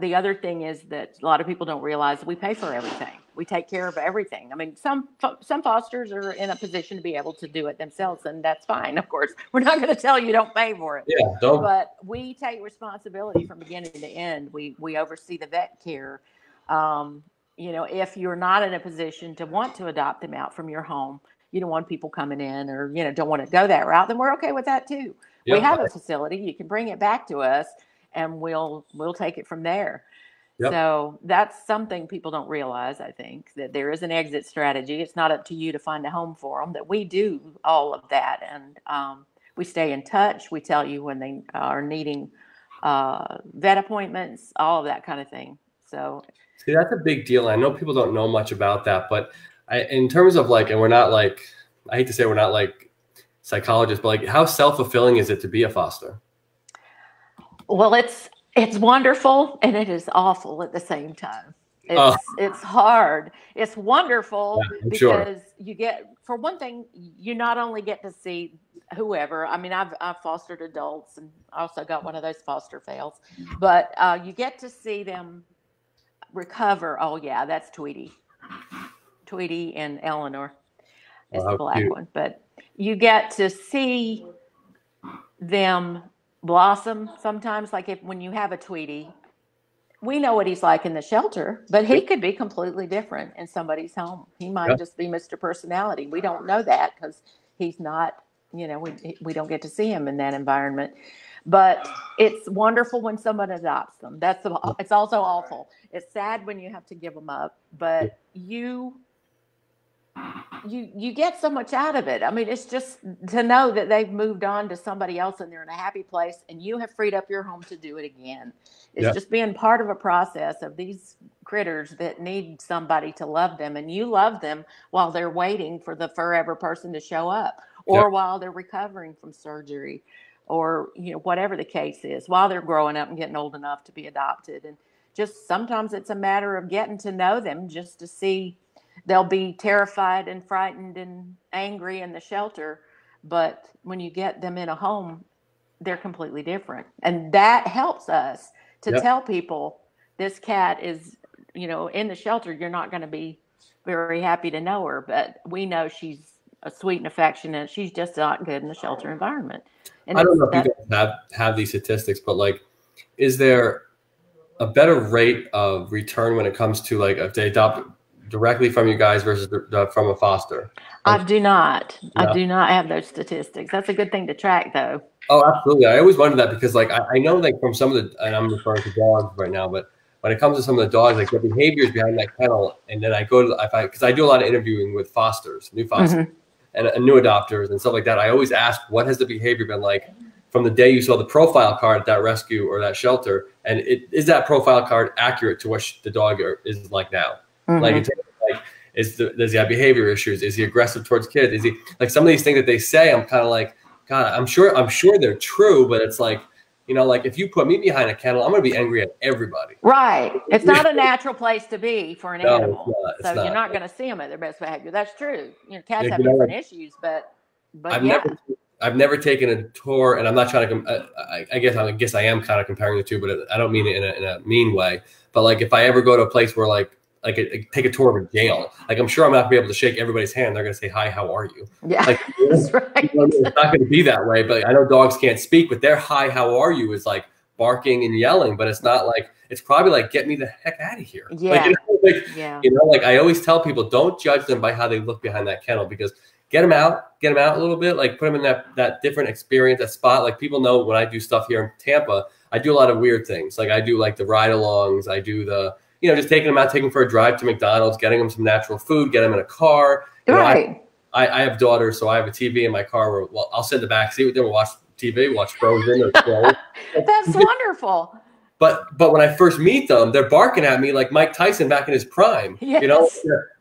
the other thing is that a lot of people don't realize we pay for everything. We take care of everything. I mean, some fosters are in a position to be able to do it themselves, and that's fine. Of course, we're not going to tell you don't pay for it. Yeah, don't. But we take responsibility from beginning to end. We oversee the vet care. You know, if you're not in a position to want to adopt them out from your home, you don't want people coming in, or you know, don't want to go that route, then we're okay with that too. Yep. We have a facility. You can bring it back to us, and we'll take it from there. Yep. So that's something people don't realize. I think that there is an exit strategy. It's not up to you to find a home for them. That we do all of that, and we stay in touch. We tell you when they are needing vet appointments, all of that kind of thing. So see, that's a big deal. I know people don't know much about that, but in terms of like, and we're not like, I hate to say we're not like psychologists, but like, how self-fulfilling is it to be a foster? Well, it's wonderful, and it is awful at the same time. It's hard. It's wonderful because you get, for one thing, you not only get to see whoever. I mean, I've fostered adults, and also got one of those foster fails, but you get to see them recover. Oh yeah, that's Tweety and Eleanor is the black one. But you get to see them blossom sometimes. Like when you have a Tweety, we know what he's like in the shelter, but he could be completely different in somebody's home. He might just be Mr. Personality. We don't know that because he's not, you know, we don't get to see him in that environment. But it's wonderful when someone adopts them. It's also awful. It's sad when you have to give them up, but you get so much out of it. I mean, it's just to know that they've moved on to somebody else and they're in a happy place, and you have freed up your home to do it again. It's just being part of a process of these critters that need somebody to love them, and you love them while they're waiting for the forever person to show up, or while they're recovering from surgery, or you know, whatever the case is, while they're growing up and getting old enough to be adopted. And just sometimes it's a matter of getting to know them just to see. They'll be terrified and frightened and angry in the shelter, but when you get them in a home, they're completely different. And that helps us to tell people this cat is, you know, in the shelter, you're not going to be very happy to know her, but we know she's a sweet and affectionate. She's just not good in the shelter environment. And I don't know if you guys have these statistics, but like, is there a better rate of return when it comes to like if they adopt directly from you guys versus from a foster? I do not. No. I do not have those statistics. That's a good thing to track, though. Oh, absolutely. I always wonder that because, like, I know, like, from some of the, and I'm referring to dogs right now, but when it comes to some of the dogs, like, the behaviors behind that kennel, and then I go to, because I do a lot of interviewing with fosters, new fosters, and new adopters and stuff like that. I always ask, what has the behavior been like from the day you saw the profile card at that rescue or that shelter, and is that profile card accurate to what the dog is like now? Like, does he have behavior issues? Is he aggressive towards kids? Is he like some of these things that they say? I'm kind of like, God, I'm sure they're true, but it's like, you know, like if you put me behind a kennel, I'm going to be angry at everybody. Right. It's not a natural place to be for an animal. It's not. You're not going to see them at their best behavior. That's true. You know, cats have different issues, but I've never taken a tour, and I'm not trying to. I guess I am kind of comparing the two, but I don't mean it in a mean way. But like if I ever go to a place where like take a tour of a jail. Like I'm sure I'm not gonna be able to shake everybody's hand. They're gonna say, "Hi, how are you?" Yeah, like, that's right. You know, it's not gonna be that way. But I know dogs can't speak, but their "Hi, how are you" is like barking and yelling. But it's not like it's probably like get me the heck out of here. Yeah, you know, like I always tell people, don't judge them by how they look behind that kennel because get them out a little bit. Like put them in that different experience, that spot. Like people know when I do stuff here in Tampa, I do a lot of weird things. Like I do like the ride-alongs. I do the just taking them out, taking them for a drive to McDonald's, getting them some natural food, get them in a car. Right. I have daughters, so I have a TV in my car where I'll sit in the back seat with them, we'll watch TV, watch Frozen. Or That's wonderful. But when I first meet them, they're barking at me like Mike Tyson back in his prime. Yes. You know,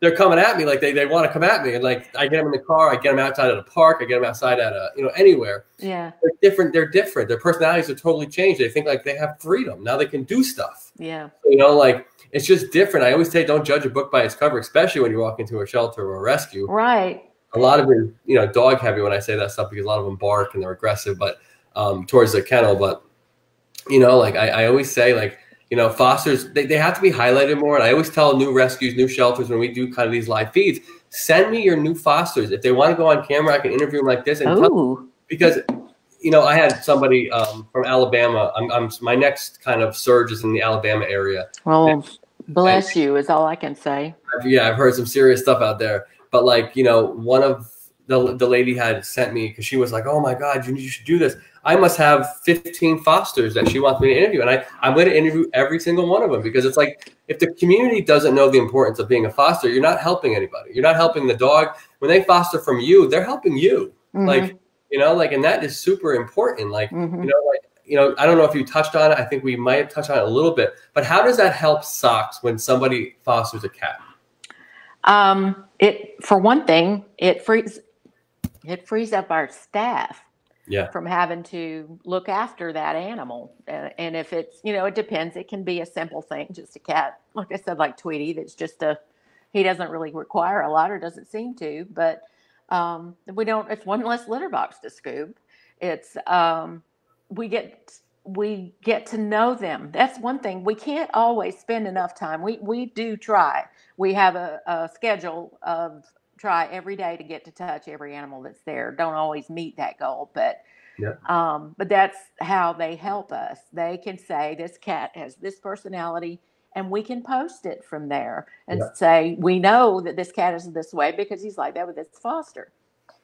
they're coming at me like they want to come at me. And like I get them in the car, I get them outside at a park, I get them outside at a, you know, anywhere. Yeah. They're different. They're different. Their personalities are totally changed. They think like they have freedom. Now they can do stuff. Yeah. You know, like it's just different. I always say don't judge a book by its cover, especially when you walk into a shelter or a rescue. Right. A lot of it, you know, dog heavy when I say that stuff because a lot of them bark and they're aggressive, but towards the kennel. But, you know, like I always say, like, you know, fosters, they have to be highlighted more. And I always tell new rescues, new shelters, when we do kind of these live feeds, send me your new fosters. If they want to go on camera, I can interview them like this. And because, you know, I had somebody from Alabama. My next kind of surge is in the Alabama area. Well, bless you is all I can say. Yeah, I've heard some serious stuff out there. But like, you know, one of the lady had sent me because she was like, oh my God, you should do this. I must have 15 fosters that she wants me to interview. And I'm going to interview every single one of them because it's like, if the community doesn't know the importance of being a foster, you're not helping anybody. You're not helping the dog. When they foster from you, they're helping you. Like, you know, like, and that is super important. Like, you know, I don't know if you touched on it. I think we might have touched on it a little bit, but how does that help Socks when somebody fosters a cat? For one thing, it frees up our staff from having to look after that animal. And if it's, you know, it depends. It can be a simple thing, just a cat, like I said, like Tweety, that's just he doesn't really require a lot or doesn't seem to, but it's one less litter box to scoop. It's, we get to know them. That's one thing. We can't always spend enough time. We do try. We have a schedule of try every day to get to touch every animal that's there. Don't always meet that goal, but that's how they help us. They can say this cat has this personality, and we can post it from there and say we know that this cat is this way because he's like that with his foster.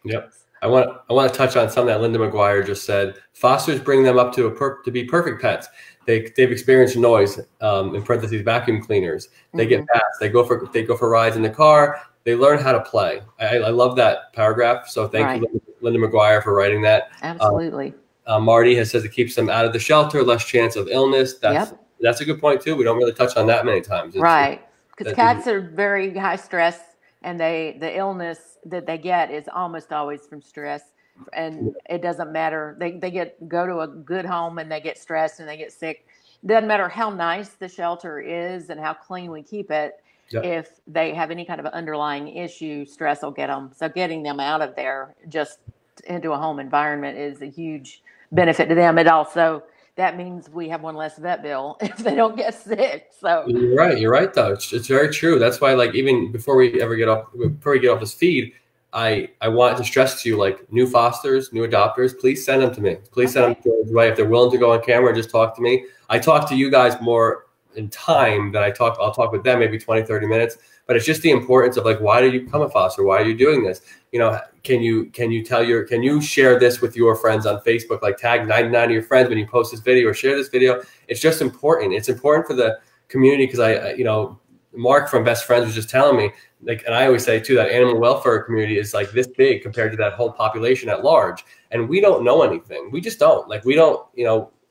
Yep. I want to touch on something that Linda McGuire just said. Fosters bring them up to be perfect pets. They've experienced noise, in parentheses, vacuum cleaners. They get past. They go for rides in the car. They learn how to play. I love that paragraph. So thank you, Linda McGuire, for writing that. Absolutely. Marty has said it keeps them out of the shelter, less chance of illness. That's a good point too. We don't really touch on that many times. Because cats are very high stress, and the illness that they get is almost always from stress. And it doesn't matter. They go to a good home and they get stressed and they get sick. It doesn't matter how nice the shelter is and how clean we keep it. If they have any kind of underlying issue, stress will get them. So getting them out of there just into a home environment is a huge benefit to them. It also, that means we have one less vet bill if they don't get sick. So you're right though. It's very true. That's why, like, even before we get off this feed, I want to stress to you, like, new fosters, new adopters, please send them to me. Please send them to me. If they're willing to go on camera, just talk to me. I talk to you guys more in time than I'll talk with them, maybe 20, 30 minutes. But it's just the importance of, like, why did you become a foster? Why are you doing this? You know, can you share this with your friends on Facebook? Like, tag 99 of your friends when you post this video or share this video. It's just important. It's important for the community because Mark from Best Friends was just telling me, like, and I always say too, that animal welfare community is like this big compared to that whole population at large. And we don't know anything. We just don't. Like, we don't,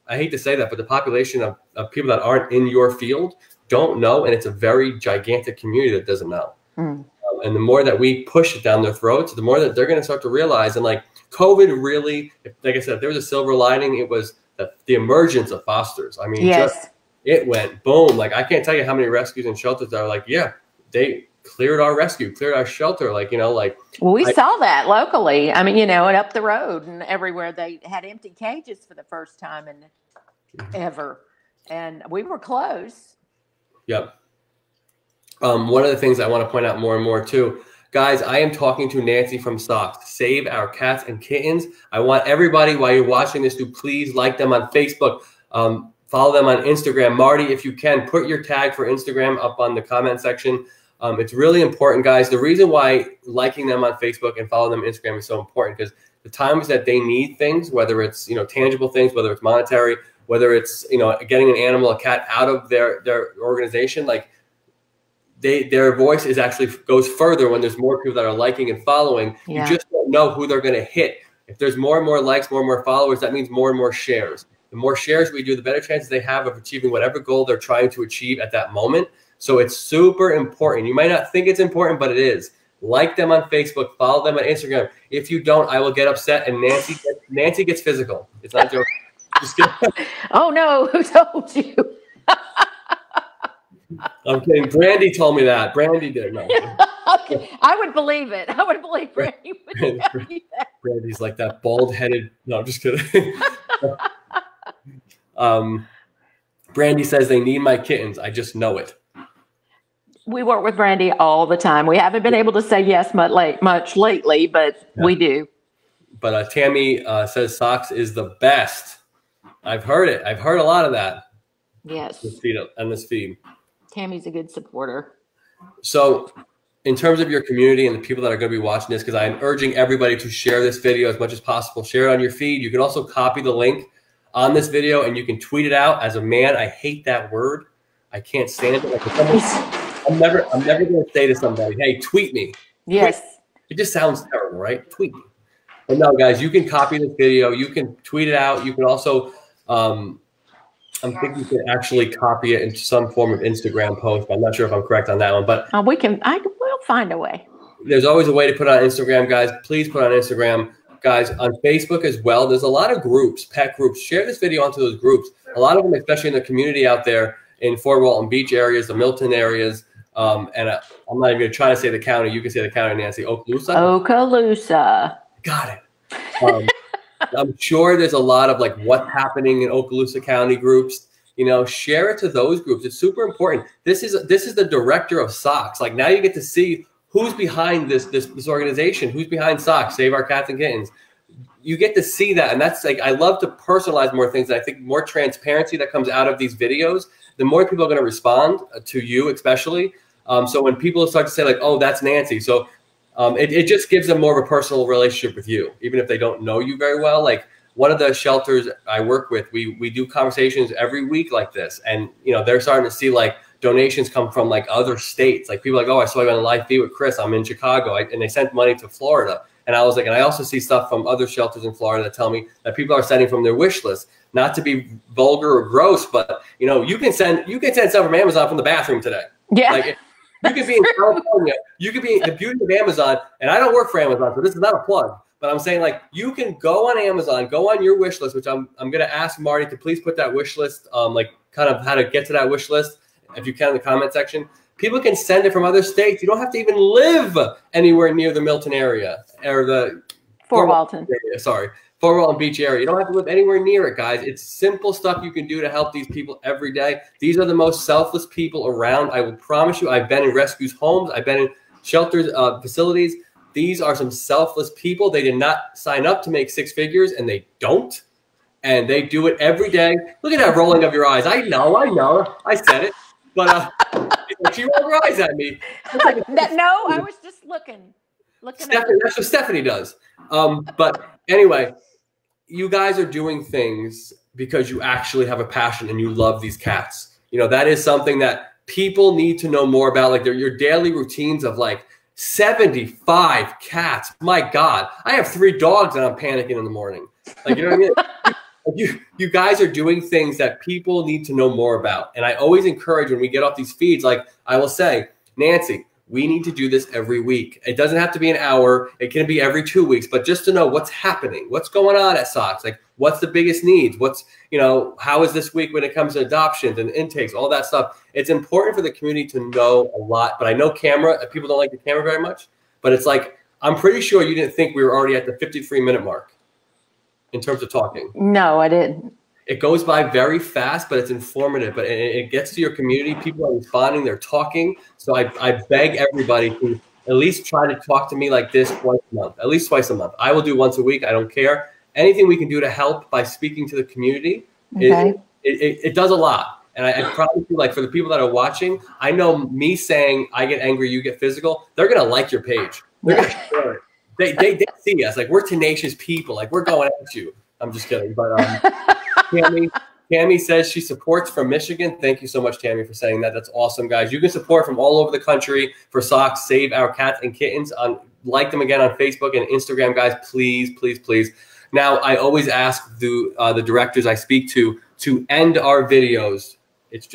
I hate to say that, but the population of people that aren't in your field don't know. And it's a very gigantic community that doesn't know. And the more that we push it down their throats, the more that they're going to start to realize. And like COVID really, like I said, if there was a silver lining, it was the emergence of fosters. I mean, it went boom. Like, I can't tell you how many rescues and shelters that are like, they cleared our rescue, cleared our shelter. Like, well, we saw that locally. I mean, and up the road and everywhere they had empty cages for the first time ever. And we were close. Yep. One of the things I want to point out more and more too, guys, I am talking to Nancy from Socks. Save our cats and kittens. I want everybody, while you're watching this, to please like them on Facebook. Follow them on Instagram. Marty, if you can, put your tag for Instagram up on the comment section. It's really important, guys. The reason why liking them on Facebook and following them on Instagram is so important, because the times that they need things, whether it's, tangible things, whether it's monetary, whether it's, getting an animal, a cat out of their organization, like, their voice is actually goes further when there's more people that are liking and following. You just don't know who they're going to hit. If there's more and more likes, more and more followers, that means more and more shares. the more shares we do, the better chances they have of achieving whatever goal they're trying to achieve at that moment. So it's super important. You might not think it's important, but it is. Like them on Facebook, follow them on Instagram. If you don't, I will get upset, and Nancy gets physical. It's not a joke. Just kidding. Oh no, who told you? I'm kidding. Brandy told me that. Brandy did. No. Okay. I would believe it. I would believe Brandy would tell you that. Brandy's like that bald-headed. No, I'm just kidding. Brandy says they need my kittens. I just know it. We work with Brandy all the time. We haven't been able to say yes much lately, but we do. But Tammy says socks is the best. I've heard it. I've heard a lot of that. Yes. On this feed. Tammy's a good supporter. So in terms of your community and the people that are going to be watching this, because I'm urging everybody to share this video as much as possible. Share it on your feed. You can also copy the link on this video and you can tweet it out. As a man, I hate that word. I can't stand it. Like I'm never going to say to somebody, hey, tweet me. Yes. It just sounds terrible, right? Tweet me. But no, guys, you can copy this video. You can tweet it out. You can also, I think you can actually copy it into some form of Instagram post. I'm not sure if I'm correct on that one, but we'll find a way. There's always a way to put it on Instagram, guys. Please put it on Instagram. Guys, on Facebook as well, there's a lot of groups, pet groups. Share this video onto those groups. A lot of them, especially in the community out there in Fort Walton Beach areas, the Milton areas, and I'm not even going to try to say the county. You can say the county, Nancy. Okaloosa? Okaloosa. Got it. I'm sure there's a lot of like what's happening in Okaloosa County groups. You know, share it to those groups. It's super important. This is the director of Socks. Like now you get to see who's behind this organization, who's behind Socks, Save Our Cats and Kittens. You get to see that, and that's like I love to personalize more things. And I think more transparency that comes out of these videos, the more people are going to respond to you, especially. So when people start to say like, "Oh, that's Nancy," so it just gives them more of a personal relationship with you, even if they don't know you very well. Like one of the shelters I work with, we do conversations every week like this, and you know they're starting to see like donations come from like other states. Like people are like, "Oh, I saw you on a live feed with Chris. I'm in Chicago," and they sent money to Florida. And I was like, and I also see stuff from other shelters in Florida that tell me that people are sending from their wish list. Not to be vulgar or gross, but you know, you can send stuff from Amazon from the bathroom today. Yeah. Like, you could be in California. You could be the beauty of Amazon, and I don't work for Amazon, so this is not a plug. But I'm saying like you can go on Amazon, go on your wish list, which I'm going to ask Marty to please put that wish list, like kind of how to get to that wish list, if you can in the comment section. People can send it from other states. You don't have to even live anywhere near the Milton area or the Fort Walton area. Sorry, Fort Walton Beach area. You don't have to live anywhere near it, guys. It's simple stuff you can do to help these people every day. These are the most selfless people around. I will promise you. I've been in rescues homes. I've been in shelters, facilities. These are some selfless people. They did not sign up to make six figures, and they don't. And they do it every day. Look at that rolling of your eyes. I know. I said it. But she rolled her eyes at me. No, I was just looking. Stephanie, that's what Stephanie does. But anyway, you guys are doing things because you actually have a passion and you love these cats. You know, that is something that people need to know more about. Like your daily routines of like 75 cats. My God, I have 3 dogs and I'm panicking in the morning. Like, you know what I mean? You guys are doing things that people need to know more about. And I always encourage when we get off these feeds, like I will say, Nancy, we need to do this every week. It doesn't have to be an hour. It can be every 2 weeks, but just to know what's happening, what's going on at Socks, like what's the biggest needs, what's, you know, how is this week when it comes to adoptions and intakes, all that stuff. It's important for the community to know a lot, but I know people don't like the camera very much, but it's like, I'm pretty sure you didn't think we were already at the 53-minute mark. In terms of talking. No, I didn't. It goes by very fast, but it's informative. But it gets to your community. People are responding. They're talking. So I beg everybody to at least try to talk to me like this twice a month. At least twice a month. I will do once a week. I don't care. Anything we can do to help by speaking to the community, okay. it does a lot. And I probably feel like for the people that are watching, I know me saying I get angry, you get physical, they're going to like your page. They're going to share it. They see us like we're tenacious people, like we're going at you. I'm just kidding, but Tammy says she supports from Michigan. Thank you so much, Tammy, for saying that. That's awesome, guys. You can support from all over the country for Socks, Save Our Cats and Kittens. Like them again on Facebook and Instagram, guys. Please, please, please. Now, I always ask the directors I speak to end our videos. It's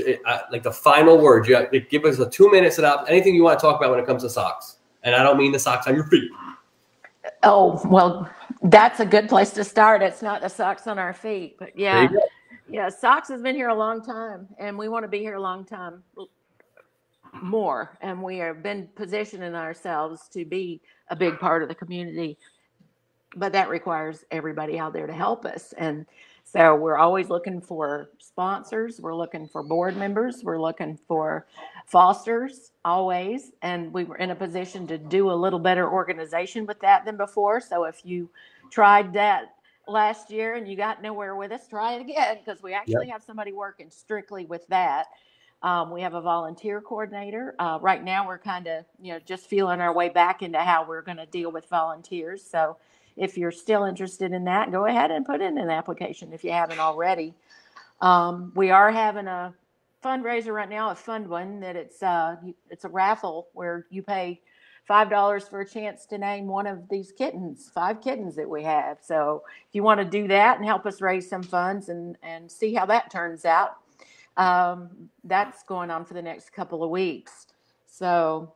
like the final word. You give us a 2 minutes about anything you want to talk about when it comes to socks. And I don't mean the socks on your feet. Oh, well, that's a good place to start. It's not the socks on our feet, but yeah. Yeah, socks has been here a long time, and we want to be here a long time more. And we have been positioning ourselves to be a big part of the community, but that requires everybody out there to help us. And so we're always looking for sponsors. We're looking for board members. We're looking for fosters always. And we were in a position to do a little better organization with that than before. So if you tried that last year and you got nowhere with us, try it again, because we actually have somebody working strictly with that. We have a volunteer coordinator. Right now we're kind of, just feeling our way back into how we're going to deal with volunteers. So if you're still interested in that, go ahead and put in an application if you haven't already. We are having a fundraiser right now, a fun one, that it's a raffle where you pay $5 for a chance to name one of these kittens, 5 kittens that we have. So if you want to do that and help us raise some funds and see how that turns out, that's going on for the next couple of weeks. So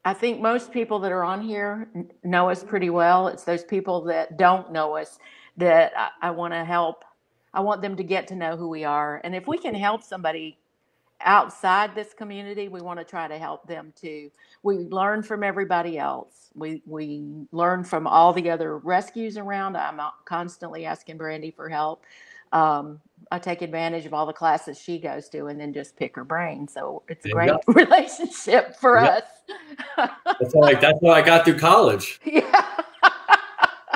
I think most people that are on here know us pretty well. It's those people that don't know us that I want to help. I want them to get to know who we are. And if we can help somebody outside this community, we want to try to help them too. We learn from everybody else. We learn from all the other rescues around. I'm constantly asking Brandy for help. I take advantage of all the classes she goes to and then just pick her brain. So it's a great relationship for us. That's how I got through college. Yeah.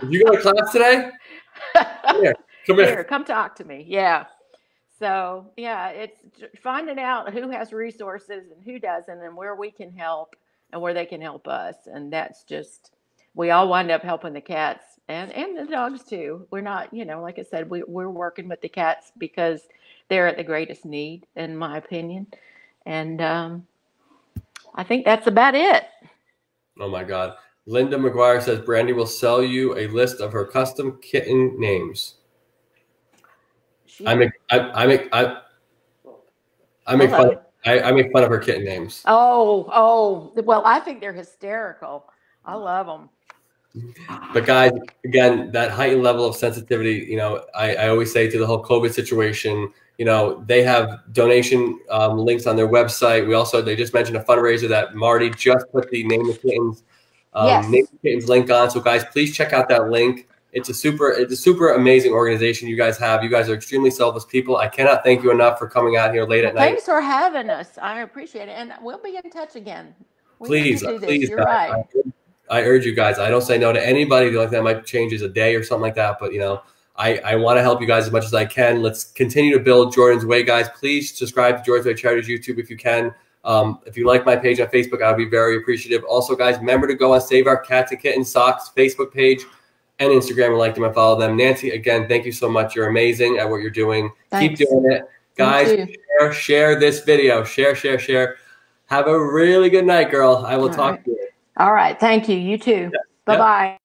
Did you go to class today? Come here. Come talk to me. Yeah. So yeah, it's finding out who has resources and who doesn't, and where we can help and where they can help us. And that's just, we all wind up helping the cats and the dogs too. We're not, like I said, we're working with the cats because they're at the greatest need, in my opinion. And I think that's about it. Oh my God. Linda McGuire says Brandy will sell you a list of her custom kitten names. I make fun of her kitten names. Oh, well, I think they're hysterical. I love them. But guys, again, that heightened level of sensitivity, I always say to the whole COVID situation, they have donation links on their website. They just mentioned a fundraiser that Marty just put the Name the Kittens link on. So guys, please check out that link. It's a super amazing organization you guys have. You guys are extremely selfless people. I cannot thank you enough for coming out here late at night. Thanks for having us. I appreciate it. And we'll be in touch again. Please. You're right. I urge you guys. I don't say no to anybody. The only thing that might change is a day or something like that. But, I want to help you guys as much as I can. Let's continue to build Jordan's Way, guys. Please subscribe to Jordan's Way Charities YouTube if you can. If you like my page on Facebook, I would be very appreciative. Also, guys, remember to go on Save Our Cats and Kittens Socks Facebook page and Instagram, and like them and follow them. Nancy, again, thank you so much. You're amazing at what you're doing. Thanks. Keep doing it. Guys, share this video. Share. Have a really good night, girl. I will talk to you. All right. Thank you. You too. Bye-bye.